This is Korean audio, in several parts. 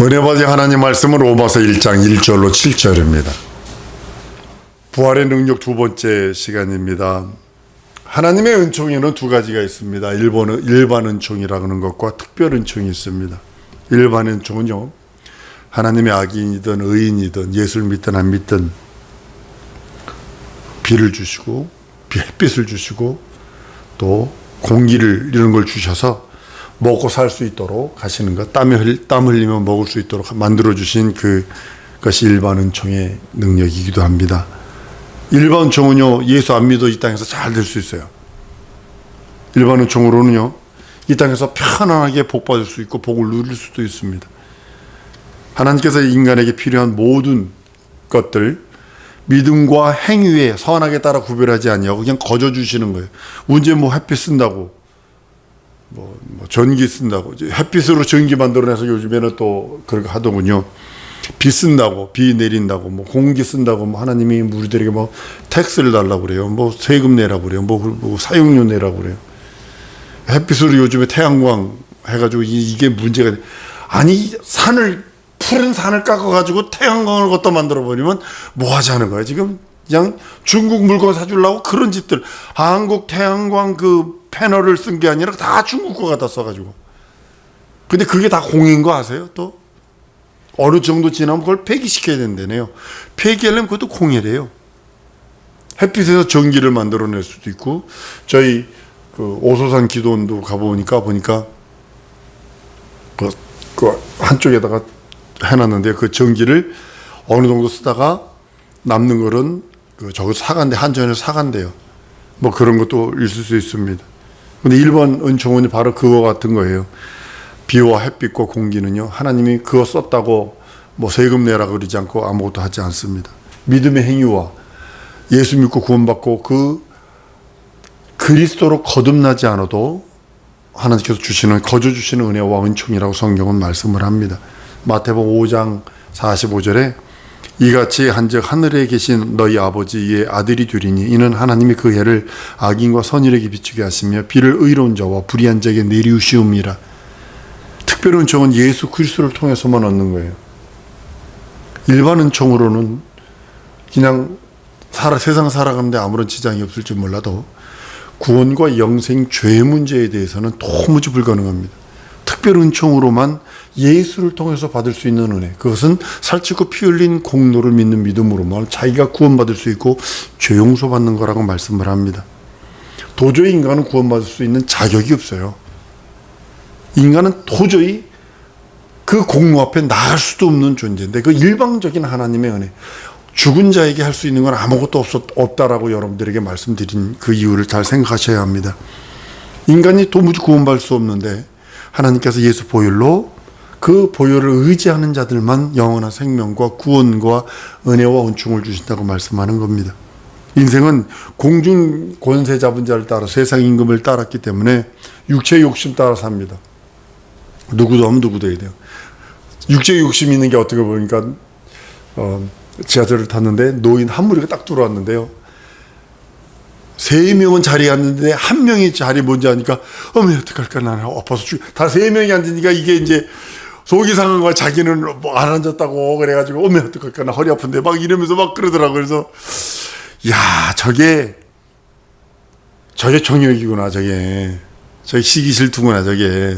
은혜받은 하나님 말씀은 로마서 1장 1절로 7절입니다. 부활의 능력 두 번째 시간입니다. 하나님의 은총에는 두 가지가 있습니다. 일반 은총이라는 것과 특별 은총이 있습니다. 일반 은총은요, 하나님의 악인이든 의인이든 예수를 믿든 안 믿든 비를 주시고 햇빛을 주시고 또 공기를 이런 걸 주셔서 먹고 살 수 있도록 하시는 것, 땀 흘리면 먹을 수 있도록 만들어 주신 그것이 일반 은총의 능력이기도 합니다. 일반 은총은요, 예수 안 믿어 이 땅에서 잘 될 수 있어요. 일반 은총으로는요, 이 땅에서 편안하게 복 받을 수 있고 복을 누릴 수도 있습니다. 하나님께서 인간에게 필요한 모든 것들, 믿음과 행위에 선하게 따라 구별하지 않냐고 그냥 거저 주시는 거예요. 언제 햇빛 쓴다고 뭐 전기 쓴다고, 햇빛으로 전기 만들어내서 요즘에는 또 그렇게 하더군요. 비 쓴다고, 비 내린다고, 공기 쓴다고, 하나님이 우리들에게 텍스를 달라고 그래요. 세금 내라고 그래요. 사용료 내라고 그래요. 햇빛으로 요즘에 태양광 해가지고 이게 문제가 아니, 푸른 산을 깎아가지고 태양광을 갖다 만들어버리면 뭐 하자는 거야. 지금 그냥 중국 물건 사주려고 그런 짓들, 한국 태양광 패널을 쓴 게 아니라 다 중국 거 갖다 써가지고. 근데 그게 다 공인 거 아세요? 또 어느 정도 지나면 그걸 폐기시켜야 된다네요. 폐기하려면 그것도 공해래요. 햇빛에서 전기를 만들어낼 수도 있고, 저희 오소산 기도원도 가보니까 그 한쪽에다가 해놨는데, 그 전기를 어느 정도 쓰다가 남는 거는 저거 사간대, 한전에서 사간대요. 그런 것도 있을 수 있습니다. 근데 일반 은총은 바로 그거 같은 거예요. 비와 햇빛과 공기는요, 하나님이 그거 썼다고 세금 내라 그러지 않고 아무것도 하지 않습니다. 믿음의 행위와 예수 믿고 구원받고 그리스도로 거듭나지 않아도 하나님께서 거저 주시는 은혜와 은총이라고 성경은 말씀을 합니다. 마태복음 5장 45절에 이같이 한즉 하늘에 계신 너희 아버지의 아들이 되리니 이는 하나님이 그 해를 악인과 선인에게 비추게 하시며 비를 의로운 자와 불의한 자에게 내리우시옵니라. 특별 은총은 예수 그리스도를 통해서만 얻는 거예요. 일반 은총으로는 그냥 세상 살아가는데 아무런 지장이 없을지 몰라도 구원과 영생 죄 문제에 대해서는 도무지 불가능합니다. 특별 은총으로만 예수를 통해서 받을 수 있는 은혜, 그것은 살찌고 피 흘린 공로를 믿는 믿음으로만 자기가 구원받을 수 있고 죄 용서받는 거라고 말씀을 합니다. 도저히 인간은 구원받을 수 있는 자격이 없어요. 인간은 도저히 그 공로 앞에 나갈 수도 없는 존재인데, 그 일방적인 하나님의 은혜, 죽은 자에게 할 수 있는 건 아무것도 없다라고 여러분들에게 말씀드린 그 이유를 잘 생각하셔야 합니다. 인간이 도무지 구원받을 수 없는데 하나님께서 예수 보혈로 그 보혈을 의지하는 자들만 영원한 생명과 구원과 은혜와 은총을 주신다고 말씀하는 겁니다. 인생은 공중 권세 잡은 자를 따라 세상 임금을 따랐기 때문에 육체의 욕심 따라 삽니다. 누구도 하면 누구도 해야 돼요. 육체의 욕심이 있는 게 어떻게 보니까 지하철을 탔는데 노인 한 무리가 딱 들어왔는데요. 3명은 자리에 앉는데 한 명이 자리 먼저 하니까 어머 어떡할까, 나는 엎어서 다 3명이 앉으니까 이게 이제 속이 상한 거야. 자기는 안 앉았다고 그래가지고 어머 어떡할까, 나 허리 아픈데 막 이러면서 막 그러더라고요. 그래서 야, 저게 정욕이구나. 저게 시기 질투구나. 저게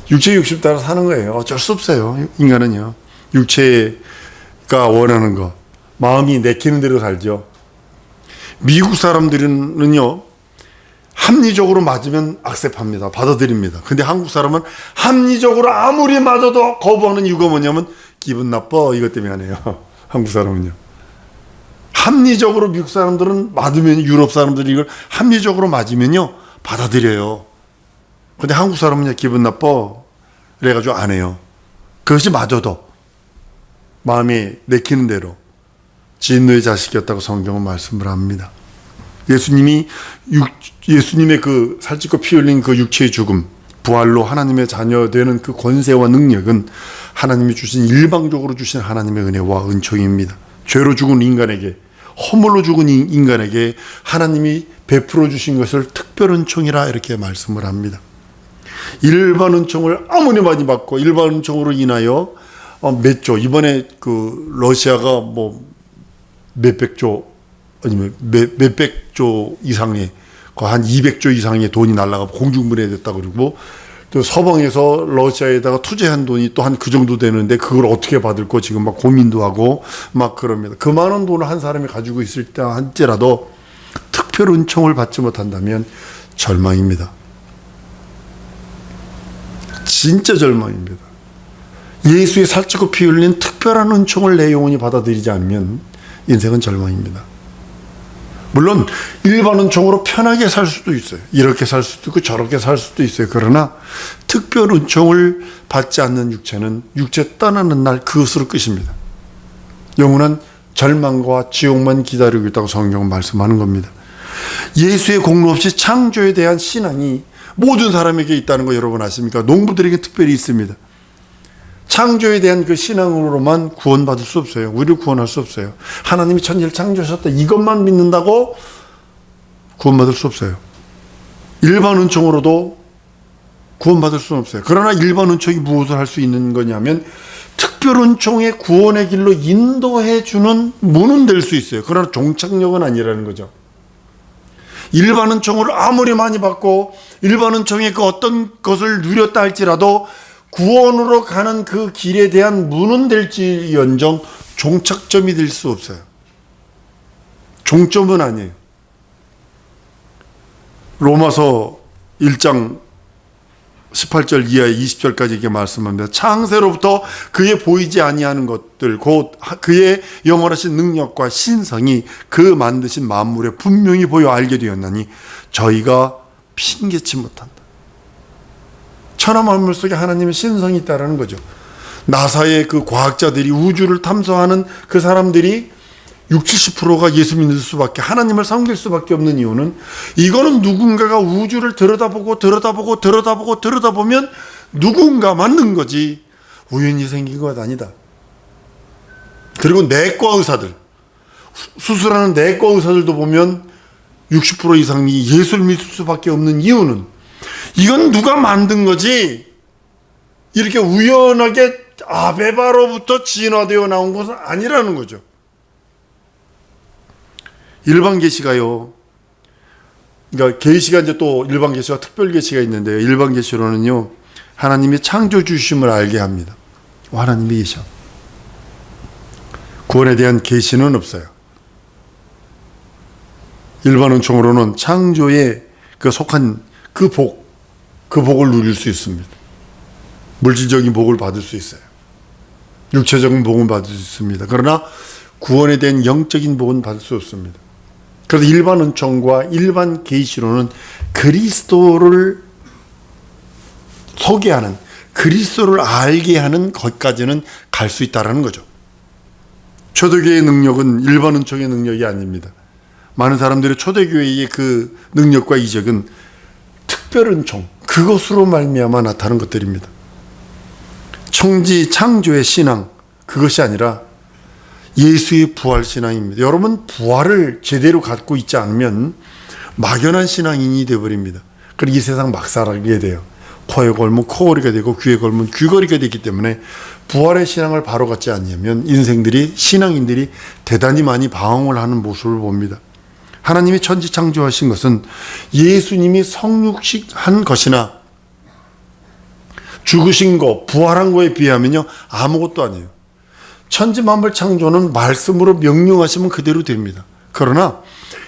육체 욕심 따라 사는 거예요. 어쩔 수 없어요. 인간은요, 육체가 원하는 거, 마음이 내키는 대로 살죠. 미국 사람들은요, 합리적으로 맞으면 악셉합니다. 받아들입니다. 근데 한국 사람은 합리적으로 아무리 맞아도 거부하는 이유가 뭐냐면 기분 나빠, 이것 때문에 하네요. 한국 사람은요. 합리적으로 미국 사람들은 맞으면, 유럽 사람들이 이걸 합리적으로 맞으면요 받아들여요. 근데 한국 사람은요, 기분 나빠 그래가지고 안 해요. 그것이 맞아도 마음이 내키는 대로 진노의 자식이었다고 성경은 말씀을 합니다. 예수님의 그 살찌고 피 흘린 그 육체의 죽음, 부활로 하나님의 자녀 되는 그 권세와 능력은 하나님이 주신, 일방적으로 주신 하나님의 은혜와 은총입니다. 죄로 죽은 인간에게, 허물로 죽은 인간에게 하나님이 베풀어 주신 것을 특별 은총이라 이렇게 말씀을 합니다. 일반 은총을 아무리 많이 받고 일반 은총으로 인하여 몇 조, 이번에 그 러시아가 뭐 몇백 조 아니면 몇백 조 이상의 한 200조 이상의 돈이 날라가 공중분해됐다 그러고, 또 서방에서 러시아에다가 투자한 돈이 또 한 그 정도 되는데 그걸 어떻게 받을 거 지금 막 고민도 하고 막 그럽니다. 그 많은 돈을 한 사람이 가지고 있을 때 할지라도 특별 은총을 받지 못한다면 절망입니다. 진짜 절망입니다. 예수의 살찌고 피 흘린 특별한 은총을 내 영혼이 받아들이지 않으면 인생은 절망입니다. 물론 일반 은총으로 편하게 살 수도 있어요. 이렇게 살 수도 있고 저렇게 살 수도 있어요. 그러나 특별 은총을 받지 않는 육체는 육체 떠나는 날 그것으로 끝입니다. 영혼은 절망과 지옥만 기다리고 있다고 성경은 말씀하는 겁니다. 예수의 공로 없이 창조에 대한 신앙이 모든 사람에게 있다는 거 여러분 아십니까? 농부들에게 특별히 있습니다. 창조에 대한 그 신앙으로만 구원받을 수 없어요. 우리를 구원할 수 없어요. 하나님이 천지를 창조하셨다, 이것만 믿는다고 구원받을 수 없어요. 일반 은총으로도 구원받을 수는 없어요. 그러나 일반 은총이 무엇을 할 수 있는 거냐면 특별 은총의 구원의 길로 인도해 주는 문은 될 수 있어요. 그러나 종착역은 아니라는 거죠. 일반 은총을 아무리 많이 받고 일반 은총의 그 어떤 것을 누렸다 할지라도 구원으로 가는 그 길에 대한 문은 될지언정 종착점이 될 수 없어요. 종점은 아니에요. 로마서 1장 18절 이하의 20절까지 이렇게 말씀합니다. 창세로부터 그의 보이지 아니하는 것들 곧 그의 영원하신 능력과 신성이 그 만드신 만물에 분명히 보여 알게 되었나니 저희가 핑계치 못한다. 천하 만물 속에 하나님의 신성이 있다라는 거죠. 나사의 그 과학자들이 우주를 탐사하는 그 사람들이 60~70%가 예수 믿을 수밖에, 하나님을 섬길 수밖에 없는 이유는 이거는 누군가가 우주를 들여다보면 누군가 만든 거지 우연히 생긴 것 아니다. 그리고 내과 의사들, 수술하는 내과 의사들도 보면 60% 이상이 예수를 믿을 수밖에 없는 이유는 이건 누가 만든 거지 이렇게 우연하게 아베바로부터 진화되어 나온 것은 아니라는 거죠. 일반 계시가요. 그러니까 계시가 이제 또 일반 계시와 특별 계시가 있는데요. 일반 계시로는요, 하나님이 창조 주심을 알게 합니다. 하나님이 계셔. 구원에 대한 계시는 없어요. 일반 은총으로는 창조에 그 속한 그 복을 누릴 수 있습니다. 물질적인 복을 받을 수 있어요. 육체적인 복은 받을 수 있습니다. 그러나 구원에 대한 영적인 복은 받을 수 없습니다. 그래서 일반 은총과 일반 계시로는 그리스도를 소개하는, 그리스도를 알게 하는 것까지는 갈 수 있다는 거죠. 초대교회의 능력은 일반 은총의 능력이 아닙니다. 많은 사람들이 초대교회의 그 능력과 이적은 특별 은총, 그것으로 말미암아 나타나는 것들입니다. 청지 창조의 신앙, 그것이 아니라 예수의 부활 신앙입니다. 여러분, 부활을 제대로 갖고 있지 않으면 막연한 신앙인이 되어버립니다. 그리고 이 세상 막 살게 돼요. 코에 걸면 코걸이가 되고 귀에 걸면 귀걸이가 되기 때문에 부활의 신앙을 바로 갖지 않으면 신앙인들이 대단히 많이 방황을 하는 모습을 봅니다. 하나님이 천지 창조하신 것은 예수님이 성육식한 것이나 죽으신 것, 부활한 거에 비하면요 아무것도 아니에요. 천지 만물 창조는 말씀으로 명령하시면 그대로 됩니다. 그러나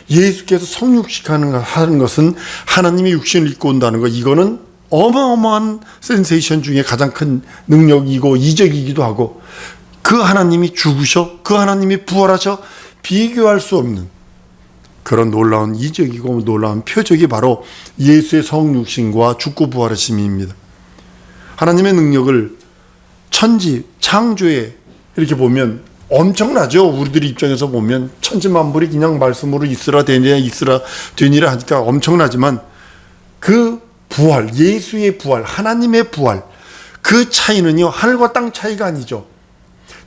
예수께서 성육식하는 것은 하나님이 육신을 입고 온다는 것, 이거는 어마어마한 센세이션 중에 가장 큰 능력이고 이적이기도 하고, 그 하나님이 죽으셔, 그 하나님이 부활하셔, 비교할 수 없는 그런 놀라운 이적이고 놀라운 표적이 바로 예수의 성육신과 죽고 부활하심입니다. 하나님의 능력을 천지 창조에 이렇게 보면 엄청나죠. 우리들 입장에서 보면 천지만물이 그냥 말씀으로 있으라 되니라 하니까 엄청나지만 그 부활, 예수의 부활, 하나님의 부활, 그 차이는요 하늘과 땅 차이가 아니죠.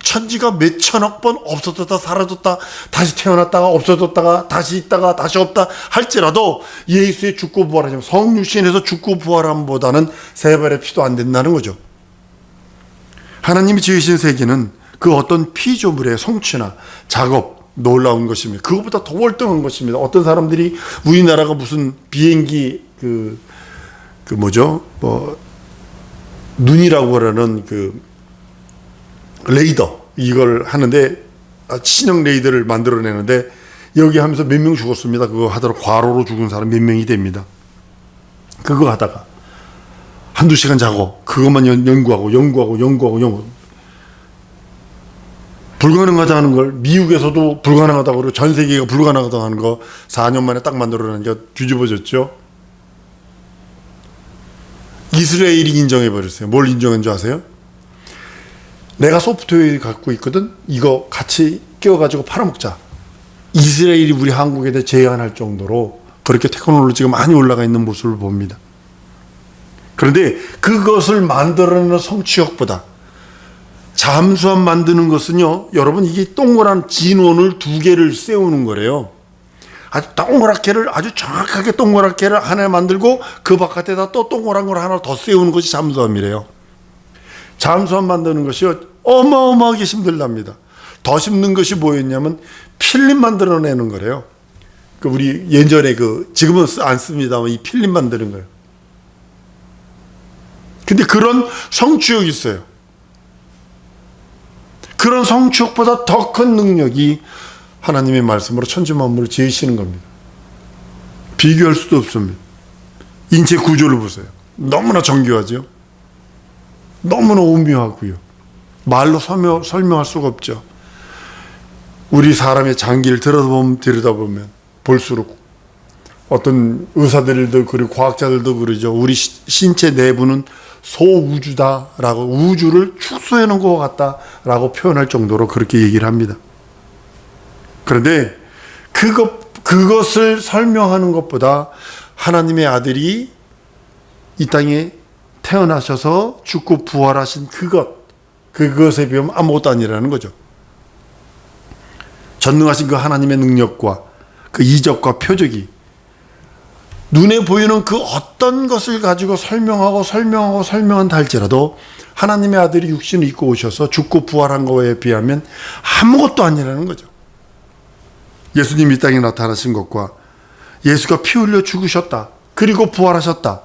천지가 몇 천억 번 없어졌다 사라졌다 다시 태어났다가 없어졌다가 다시 있다가 다시 없다 할지라도 예수의 죽고 부활하시면 성육신에서 죽고 부활함보다는 세 발의 피도 안 된다는 거죠. 하나님이 지으신 세계는 그 어떤 피조물의 성취나 작업 놀라운 것입니다. 그것보다 더 월등한 것입니다. 어떤 사람들이 우리나라가 무슨 비행기 눈이라고 하는 레이더 이걸 하는데 신형 레이더를 만들어내는데 여기 하면서 몇 명 죽었습니다. 그거 하다가 과로로 죽은 사람 몇 명이 됩니다. 그거 하다가 한두 시간 자고 그것만 연구하고 불가능하다는 걸 미국에서도 불가능하다고 그러고 전 세계가 불가능하다고 하는 거 4년 만에 딱 만들어내니까 뒤집어졌죠. 이스라엘이 인정해버렸어요. 뭘 인정한 줄 아세요? 내가 소프트웨어 갖고 있거든. 이거 같이 끼워가지고 팔아먹자. 이스라엘이 우리 한국에 대해 제안할 정도로 그렇게 테크놀로지가 많이 올라가 있는 모습을 봅니다. 그런데 그것을 만들어내는 성취욕보다 잠수함 만드는 것은요, 여러분 이게 동그란 진원을 2개를 세우는 거래요. 아주 동그랗게를 아주 정확하게 동그랗게를 하나 만들고 그 바깥에다 또 동그란 걸 하나 더 세우는 것이 잠수함이래요. 잠수함 만드는 것이 어마어마하게 힘들답니다. 더 힘든 것이 뭐였냐면 필름 만들어내는 거래요. 우리 예전에 지금은 안 씁니다만 이 필름 만드는 거예요. 근데 그런 성취욕이 있어요. 그런 성취욕보다 더 큰 능력이 하나님의 말씀으로 천지 만물을 지으시는 겁니다. 비교할 수도 없습니다. 인체 구조를 보세요. 너무나 정교하죠. 너무나 오묘하고요. 말로 설명할 수가 없죠. 우리 사람의 장기를 들여다보면 볼수록 어떤 의사들도 그리고 과학자들도 그러죠. 우리 신체 내부는 소우주다라고 우주를 축소해 놓은 것 같다라고 표현할 정도로 그렇게 얘기를 합니다. 그런데 그것을 설명하는 것보다 하나님의 아들이 이 땅에 태어나셔서 죽고 부활하신 그것에 비하면 아무것도 아니라는 거죠. 전능하신 그 하나님의 능력과 그 이적과 표적이 눈에 보이는 그 어떤 것을 가지고 설명한다 할지라도 하나님의 아들이 육신을 입고 오셔서 죽고 부활한 거에 비하면 아무것도 아니라는 거죠. 예수님이 이 땅에 나타나신 것과 예수가 피 흘려 죽으셨다. 그리고 부활하셨다.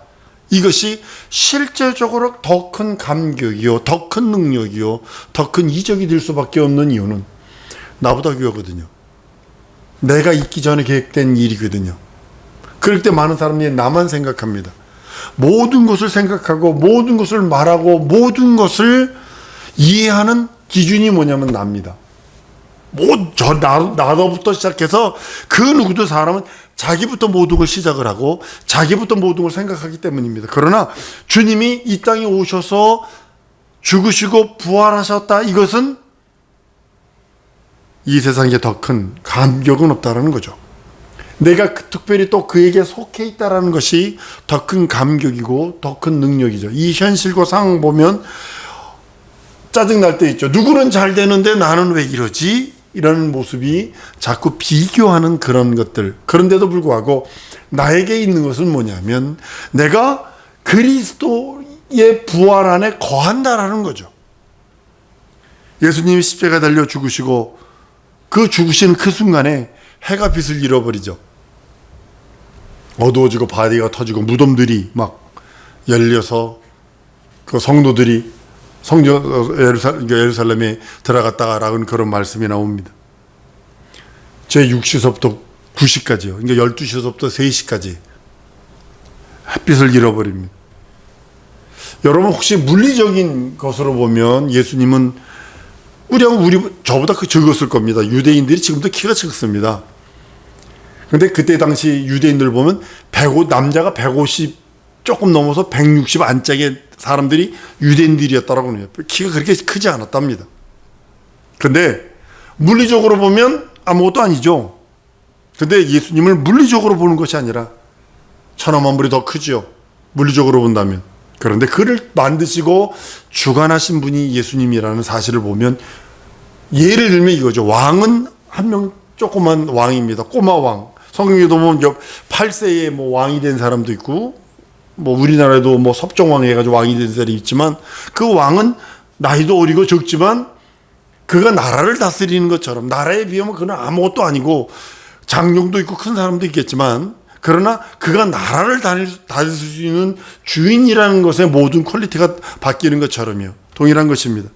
이것이 실제적으로 더 큰 감격이요, 더 큰 능력이요, 더 큰 이적이 될 수밖에 없는 이유는 나보다 귀하거든요. 내가 있기 전에 계획된 일이거든요. 그럴 때 많은 사람들이 나만 생각합니다. 모든 것을 생각하고 모든 것을 말하고 모든 것을 이해하는 기준이 뭐냐면 납니다. 나로부터 시작해서 그 누구도 사람은 자기부터 모든 걸 시작을 하고 자기부터 모든 걸 생각하기 때문입니다. 그러나 주님이 이 땅에 오셔서 죽으시고 부활하셨다. 이것은 이 세상에 더 큰 감격은 없다라는 거죠. 내가 특별히 또 그에게 속해 있다라는 것이 더 큰 감격이고 더 큰 능력이죠. 이 현실과 상황 보면 짜증날 때 있죠. 누구는 잘 되는데 나는 왜 이러지? 이런 모습이 자꾸 비교하는 그런 것들. 그런데도 불구하고 나에게 있는 것은 뭐냐면 내가 그리스도의 부활 안에 거한다라는 거죠. 예수님이 십자가에 달려 죽으시고 그 죽으시는 그 순간에 해가 빛을 잃어버리죠. 어두워지고 바위가 터지고 무덤들이 막 열려서 그 성도들이 예루살렘에 들어갔다라는 그런 말씀이 나옵니다. 제6시서부터 9시까지요. 그러니까 12시서부터 3시까지 햇빛을 잃어버립니다. 여러분 혹시 물리적인 것으로 보면 예수님은 저보다 적었을 겁니다. 유대인들이 지금도 키가 작습니다. 근데 그때 당시 유대인들 보면 남자가 150 조금 넘어서 160 안짝의 사람들이 유대인들이었다라고 해요. 키가 그렇게 크지 않았답니다. 근데 물리적으로 보면 아무것도 아니죠. 근데 예수님을 물리적으로 보는 것이 아니라 천하만물이 더 크죠. 물리적으로 본다면. 그런데 그를 만드시고 주관하신 분이 예수님이라는 사실을 보면 예를 들면 이거죠. 왕은 한 명 조그만 왕입니다. 꼬마 왕. 성경에도 보면 8세에 뭐 왕이 된 사람도 있고, 뭐 우리나라에도 뭐 섭정왕 해가지고 왕이 된 사람이 있지만, 그 왕은 나이도 어리고 적지만 그가 나라를 다스리는 것처럼, 나라에 비하면 그는 아무것도 아니고 장령도 있고 큰 사람도 있겠지만, 그러나 그가 나라를 다스릴 수 있는 주인이라는 것의 모든 퀄리티가 바뀌는 것처럼요. 동일한 것입니다.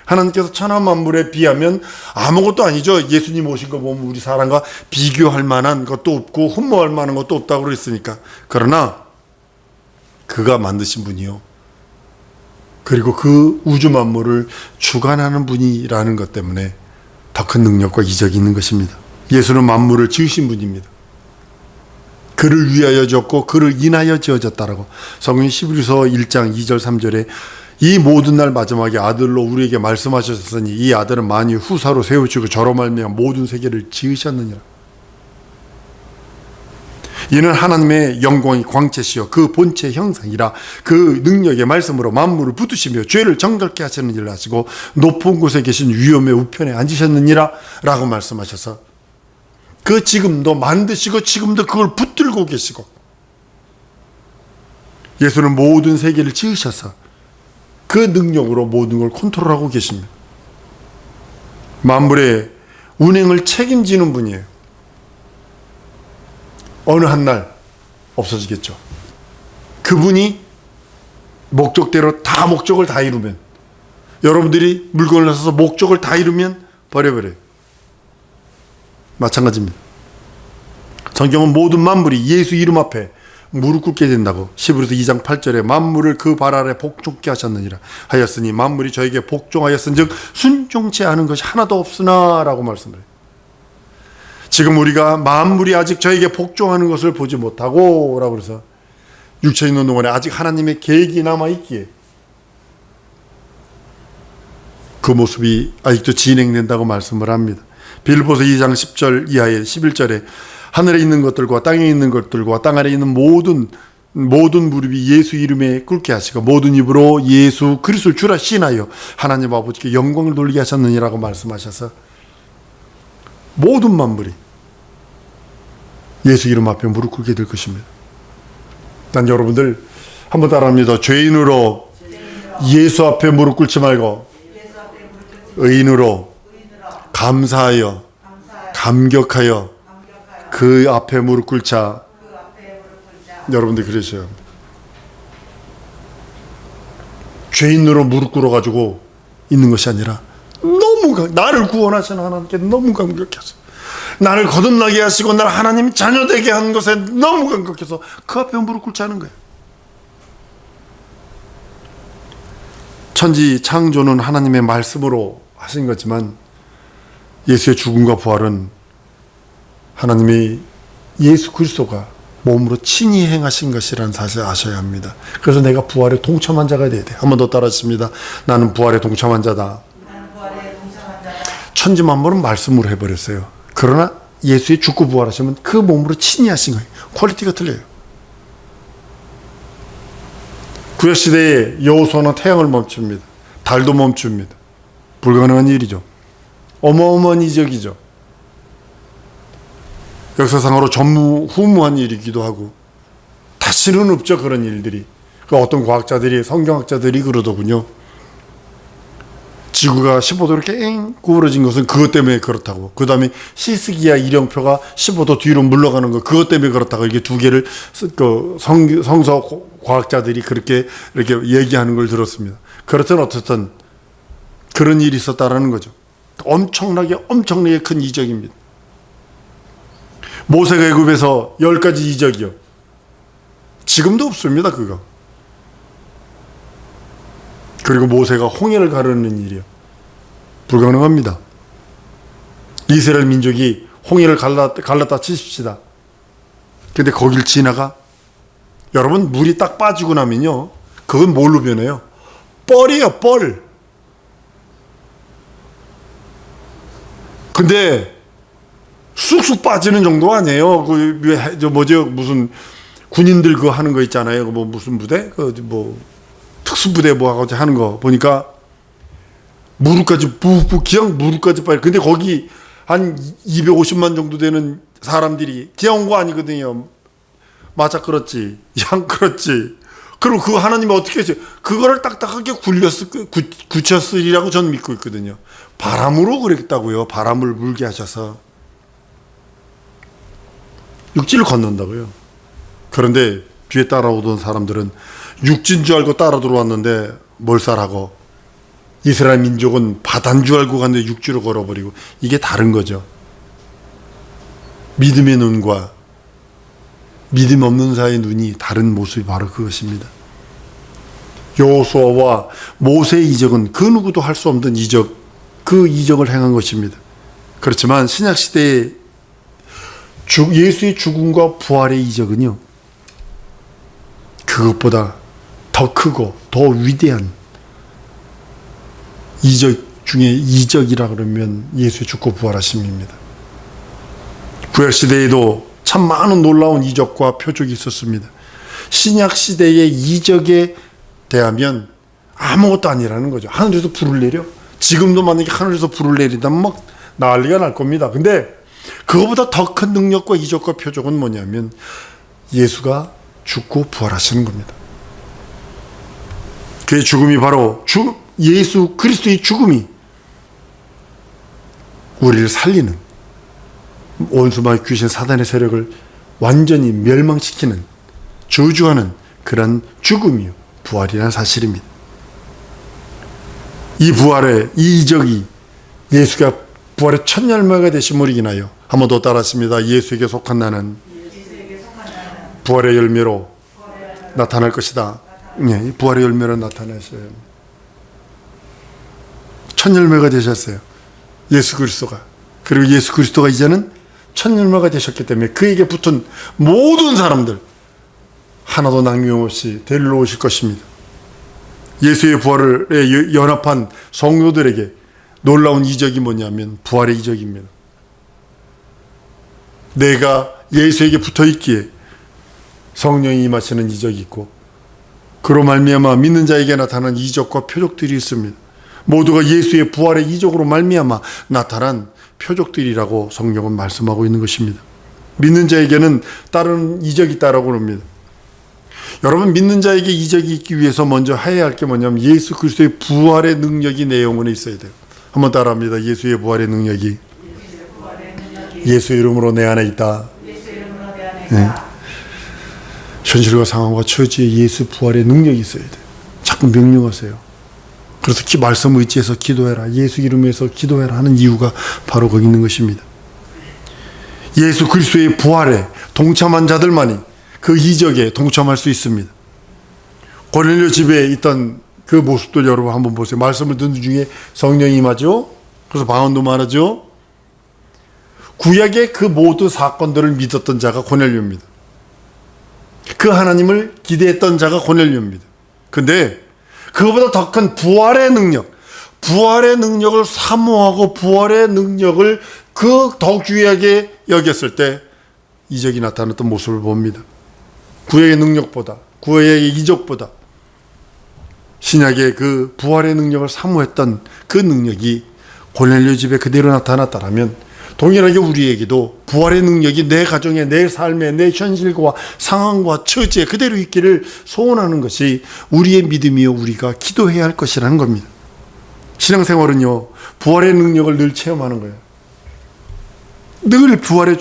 하나님께서 천하 만물에 비하면 아무것도 아니죠. 예수님 오신 거 보면 우리 사람과 비교할 만한 것도 없고 흠모할 만한 것도 없다고 그랬으니까. 그러나 그가 만드신 분이요, 그리고 그 우주 만물을 주관하는 분이라는 것 때문에 더 큰 능력과 이적이 있는 것입니다. 예수는 만물을 지으신 분입니다. 그를 위하여 지었고 그를 인하여 지어졌다라고 성경 히브리서 1장 2절 3절에 이 모든 날 마지막에 아들로 우리에게 말씀하셨으니 이 아들은 만유 후사로 세우시고 저로 말미암아 모든 세계를 지으셨느니라. 이는 하나님의 영광이 광채시여 그 본체 형상이라 그 능력의 말씀으로 만물을 붙드시며 죄를 정결케 하시는 일을 하시고 높은 곳에 계신 위엄의 우편에 앉으셨느니라 라고 말씀하셔서 그 지금도 만드시고 지금도 그걸 붙들고 계시고 예수는 모든 세계를 지으셔서 그 능력으로 모든 걸 컨트롤하고 계십니다. 만물의 운행을 책임지는 분이에요. 어느 한 날 없어지겠죠. 그분이 목적대로 다 목적을 다 이루면, 여러분들이 물건을 사서 목적을 다 이루면 버려버려요. 마찬가지입니다. 성경은 모든 만물이 예수 이름 앞에 무릎 꿇게 된다고 히브리서 2장 8절에 만물을 그 발 아래 복종케 하셨느니라 하였으니 만물이 저에게 복종하였은즉 순종치 않은 것이 하나도 없으나 라고 말씀을 해요. 지금 우리가 만물이 아직 저에게 복종하는 것을 보지 못하고 라고 그래서 육체에 있는 동안에 아직 하나님의 계획이 남아있기에 그 모습이 아직도 진행된다고 말씀을 합니다. 빌립보서 2장 10절 이하에 11절에 하늘에 있는 것들과 땅에 있는 것들과 땅 아래에 있는 모든 무릎이 예수 이름에 꿇게 하시고 모든 입으로 예수 그리스도를 주라 신하여 하나님 아버지께 영광을 돌리게 하셨느니라고 말씀하셔서 모든 만물이 예수 이름 앞에 무릎 꿇게 될 것입니다. 난 여러분들 한번 따라합니다. 죄인으로 예수 앞에 무릎 꿇지 말고 의인으로 감사하여 감격하여 그 앞에 무릎 꿇자. 여러분들 그러셔요. 죄인으로 무릎 꿇어가지고 있는 것이 아니라 너무 나를 구원하신 하나님께 너무 감격해서 나를 거듭나게 하시고 나를 하나님 자녀 되게 한 것에 너무 감격해서 그 앞에 무릎 꿇지 않은 거예요. 천지 창조는 하나님의 말씀으로 하신 거지만 예수의 죽음과 부활은 하나님이 예수 그리스도가 몸으로 친히 행하신 것이라는 사실을 아셔야 합니다. 그래서 내가 부활에 동참한 자가 돼야 돼. 한 번 더 따라하십니다. 나는 부활에 동참한 자다. 천지 만물은 말씀으로 해버렸어요. 그러나 예수의 죽고 부활하시면 그 몸으로 친히 하신 거예요. 퀄리티가 틀려요. 구약시대에 여호수아는 태양을 멈춥니다. 달도 멈춥니다. 불가능한 일이죠. 어마어마한 이적이죠. 역사상으로 전무후무한 일이기도 하고 다시는 없죠. 그런 일들이. 어떤 과학자들이 성경학자들이 그러더군요. 지구가 15도 이렇게 구부러진 것은 그것 때문에 그렇다고. 그 다음에 시스기야 일령표가 15도 뒤로 물러가는 거 그것 때문에 그렇다고. 이게 두 개를 성서 과학자들이 그렇게 이렇게 얘기하는 걸 들었습니다. 그렇든 어떻든 그런 일이 있었다라는 거죠. 엄청나게 큰 이적입니다. 모세가 애굽에서 10가지 이적이요. 지금도 없습니다. 그거. 그리고 모세가 홍해를 가르는 일이요. 불가능합니다. 이스라엘 민족이 홍해를 갈랐다 치십시다. 근데 거길 지나가? 여러분 물이 딱 빠지고 나면요. 그건 뭘로 변해요? 뻘이에요. 뻘. 근데 쑥쑥 빠지는 정도 아니에요. 무슨 군인들 그거 하는 거 있잖아요. 무슨 부대? 특수부대 하는 거 보니까 무릎까지 푹푹 그냥 무릎까지 빠져. 근데 거기 한 250만 정도 되는 사람들이 그냥 온 거 아니거든요. 맞아 끌었지, 양 끌었지. 그럼 그 하나님이 어떻게 했어요? 그거를 딱딱하게 굳혔으리라고 저는 믿고 있거든요. 바람으로 그랬다고요. 바람을 불게 하셔서 육지를 건넌다고요. 그런데 뒤에 따라오던 사람들은 육지인 줄 알고 따라 들어왔는데 몰살하고, 이스라엘 민족은 바다인 줄 알고 갔는데 육지로 걸어버리고, 이게 다른 거죠. 믿음의 눈과 믿음 없는 자의 눈이 다른 모습이 바로 그것입니다. 여호수아와 모세의 이적은 그 누구도 할 수 없는 이적, 그 이적을 행한 것입니다. 그렇지만 신약시대의 예수의 죽음과 부활의 이적은요, 그것보다 더 크고 더 위대한 이적 중에 이적이라 그러면 예수의 죽고 부활하심입니다. 구약시대에도 참 많은 놀라운 이적과 표적이 있었습니다. 신약시대의 이적에 대하면 아무것도 아니라는 거죠. 하늘에서 불을 내려? 지금도 만약에 하늘에서 불을 내린다면 막 난리가 날 겁니다. 근데 그거보다 더 큰 능력과 이적과 표적은 뭐냐면 예수가 죽고 부활하시는 겁니다. 그의 죽음이 바로 예수 그리스도의 죽음이 우리를 살리는, 원수마귀 귀신 사단의 세력을 완전히 멸망시키는, 저주하는 그런 죽음이요, 부활이라는 사실입니다. 이 부활의 이 이적이 예수가 부활의 첫 열매가 되심으로 인하여, 한 번 더 따라하십니다. 예수에게 속한 나는 부활의 열매로 나타날 것이다. 네, 부활의 열매로 나타났어요. 첫 열매가 되셨어요, 예수 그리스도가. 그리고 예수 그리스도가 이제는 첫 열매가 되셨기 때문에 그에게 붙은 모든 사람들 하나도 남김없이 데리러 오실 것입니다. 예수의 부활에 연합한 성도들에게 놀라운 이적이 뭐냐면 부활의 이적입니다. 내가 예수에게 붙어있기에 성령이 임하시는 이적이 있고, 그로 말미암아 믿는 자에게 나타난 이적과 표적들이 있습니다. 모두가 예수의 부활의 이적으로 말미암아 나타난 표적들이라고 성경은 말씀하고 있는 것입니다. 믿는 자에게는 다른 이적이 있다라고 합니다. 여러분, 믿는 자에게 이적이 있기 위해서 먼저 해야 할 게 뭐냐면 예수 그리스도의 부활의 능력이 내 영혼에 있어야 돼요. 한번 따라합니다. 예수의 부활의 능력이 예수 이름으로 내 안에 있다. 네. 현실과 상황과 처지에 예수 부활의 능력이 있어야 돼요. 자꾸 명령하세요. 그래서 말씀 의지해서 기도해라, 예수 이름에서 기도해라 하는 이유가 바로 거기 있는 것입니다. 예수 그리스도의 부활에 동참한 자들만이 그 이적에 동참할 수 있습니다. 고넬료 집에 있던 그 모습들 여러분 한번 보세요. 말씀을 듣는 중에 성령이 임하죠. 그래서 방언도 말하죠. 구약의 그 모든 사건들을 믿었던 자가 고넬료입니다. 그 하나님을 기대했던 자가 고넬료입니다. 근데 그거보다 더 큰 부활의 능력, 부활의 능력을 사모하고 부활의 능력을 그 더 귀하게 여겼을 때 이적이 나타났던 모습을 봅니다. 구약의 능력보다, 구약의 이적보다 신약의 그 부활의 능력을 사모했던 그 능력이 고넬료 집에 그대로 나타났다라면, 동일하게 우리에게도 부활의 능력이 내 가정에, 내 삶에, 내 현실과 상황과 처지에 그대로 있기를 소원하는 것이 우리의 믿음이요, 우리가 기도해야 할 것이라는 겁니다. 신앙생활은요, 부활의 능력을 늘 체험하는 거예요. 늘 부활의,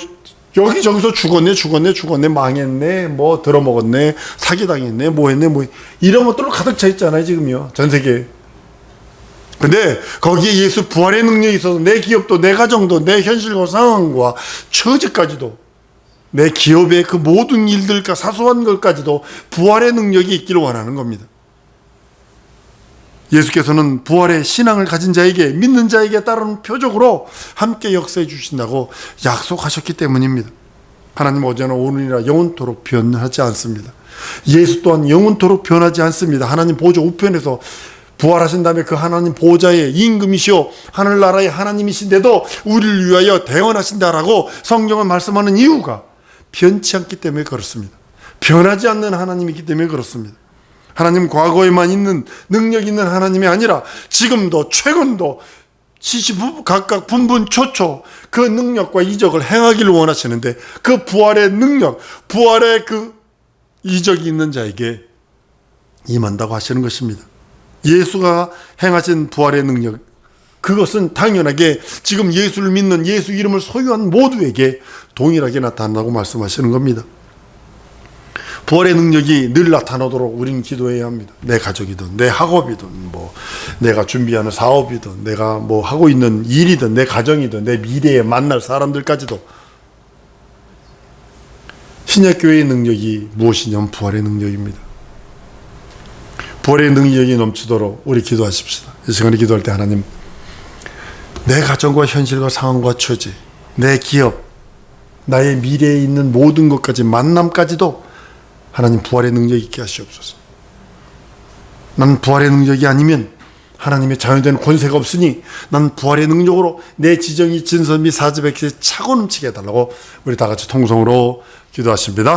여기저기서 죽었네, 망했네, 뭐 들어먹었네, 사기당했네, 뭐 했네, 이런 것들로 가득 차 있잖아요, 지금요, 전 세계에. 근데 거기에 예수 부활의 능력이 있어서 내 기업도, 내 가정도, 내 현실과 상황과 처지까지도, 내 기업의 그 모든 일들과 사소한 것까지도 부활의 능력이 있기를 원하는 겁니다. 예수께서는 부활의 신앙을 가진 자에게, 믿는 자에게 따르는 표적으로 함께 역사해 주신다고 약속하셨기 때문입니다. 하나님 어제나 오늘이나 영원토록 변하지 않습니다. 예수 또한 영원토록 변하지 않습니다. 하나님 보좌 우편에서 부활하신 다음에 그 하나님 보좌의 임금이시오 하늘나라의 하나님이신데도 우리를 위하여 대언하신다라고 성경을 말씀하는 이유가 변치 않기 때문에 그렇습니다. 변하지 않는 하나님이기 때문에 그렇습니다. 하나님 과거에만 있는 능력 있는 하나님이 아니라 지금도 최근도 각각 분분초초 그 능력과 이적을 행하기를 원하시는데 그 부활의 능력, 부활의 그 이적이 있는 자에게 임한다고 하시는 것입니다. 예수가 행하신 부활의 능력, 그것은 당연하게 지금 예수를 믿는 예수 이름을 소유한 모두에게 동일하게 나타난다고 말씀하시는 겁니다. 부활의 능력이 늘 나타나도록 우리는 기도해야 합니다. 내 가족이든 내 학업이든 뭐 내가 준비하는 사업이든 내가 뭐 하고 있는 일이든 내 가정이든 내 미래에 만날 사람들까지도 신약교회의 능력이 무엇이냐면 부활의 능력입니다. 부활의 능력이 넘치도록 우리 기도하십시다. 이 시간에 기도할 때 하나님, 내 가정과 현실과 상황과 처지, 내 기업, 나의 미래에 있는 모든 것까지 만남까지도 하나님 부활의 능력이 있게 하시옵소서. 나는 부활의 능력이 아니면 하나님의 자유된 권세가 없으니 난 부활의 능력으로 내 지정이 진선 및 사지백에 차고 넘치게 해달라고 우리 다 같이 통성으로 기도하십니다.